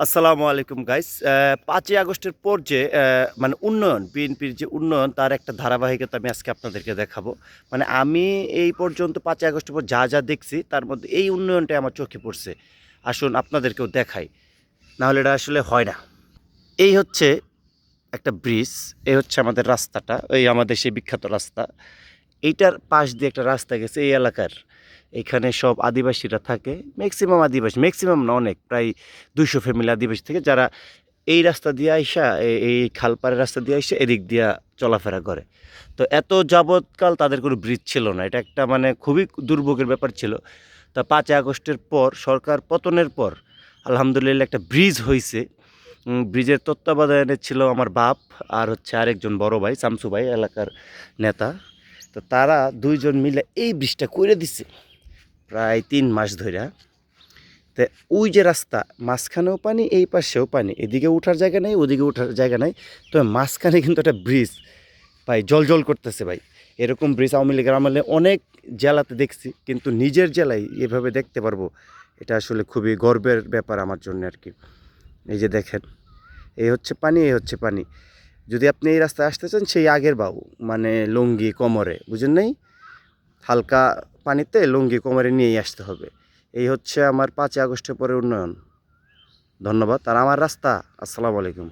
আসসালামু আলাইকুম গাইস। ৫ই আগস্টের পর যে মানে উন্নয়ন, বিএনপির যে উন্নয়ন তার একটা ধারাবাহিকতা আমি আজকে আপনাদেরকে দেখাবো। মানে আমি এই পর্যন্ত ৫ই আগস্টের পর যা, যা দেখছি তার মধ্যে এই উন্নয়নটাই আমার চোখে পড়ছে। আসুন আপনাদেরকেও দেখাই। নাহলে এটা আসলে হয় না। এই হচ্ছে একটা ব্রিজ, এই হচ্ছে আমাদের রাস্তাটা, এই আমাদের সেই বিখ্যাত রাস্তা। এইটার পাশ দিয়ে একটা রাস্তা গেছে এই এলাকার। এখানে সব আদিবাসীরা থাকে। ম্যাক্সিমাম আদিবাসী, ম্যাক্সিমাম না অনেক, প্রায় ২০০ ফ্যামিলি আদিবাসী থেকে যারা এই রাস্তা দিয়ে আইসা এই খালপাড়ের রাস্তা দিয়ে আইসা এদিক দিয়া চলাফেরা করে। তো এত যাবৎকাল তাদের কোনো ব্রিজ ছিল না। এটা একটা মানে খুবই দুর্ভোগের ব্যাপার ছিল। তা ৫ই আগস্টের পর সরকার পতনের পর আলহামদুলিল্লাহ একটা ব্রিজ হইছে। ব্রিজের তত্ত্বাবধানে ছিল আমার বাপ আর হচ্ছে আরেকজন বড় ভাই শামসু ভাই, এলাকার নেতা। তো তারা ২ জন মিলে এই ব্রিজটা কইরে দিছে প্রায় ৩ মাস ধইরা। তো ওই যে রাস্তা, মাঝখানেও পানি, এই পাশেও পানি, এদিকে উঠার জায়গা নাই, ওদিকে উঠার জায়গা নাই। তবে মাঝখানে কিন্তু একটা ব্রিজ ভাই জ্বলজ্বল করতেছে ভাই। এরকম ব্রিজ আওয়ামী লীগের আমলে অনেক জেলাতে দেখছি, কিন্তু নিজের জেলায় এভাবে দেখতে পারবো, এটা আসলে খুবই গর্বের ব্যাপার আমার জন্য আর কি। এই যে দেখেন, এই হচ্ছে পানি, এই হচ্ছে পানি। যদি আপনি এই রাস্তায় আসতে চান সেই আগের বাউ, মানে লুঙ্গি কোমরে, বুঝেন নাই, হালকা পানিতে লুঙ্গি কোমরে নিয়েই আসতে হবে। এই হচ্ছে আমার ৫ই আগস্টের পরে উন্নয়ন। ধন্যবাদ। আর আমার রাস্তা। আসসালামু আলাইকুম।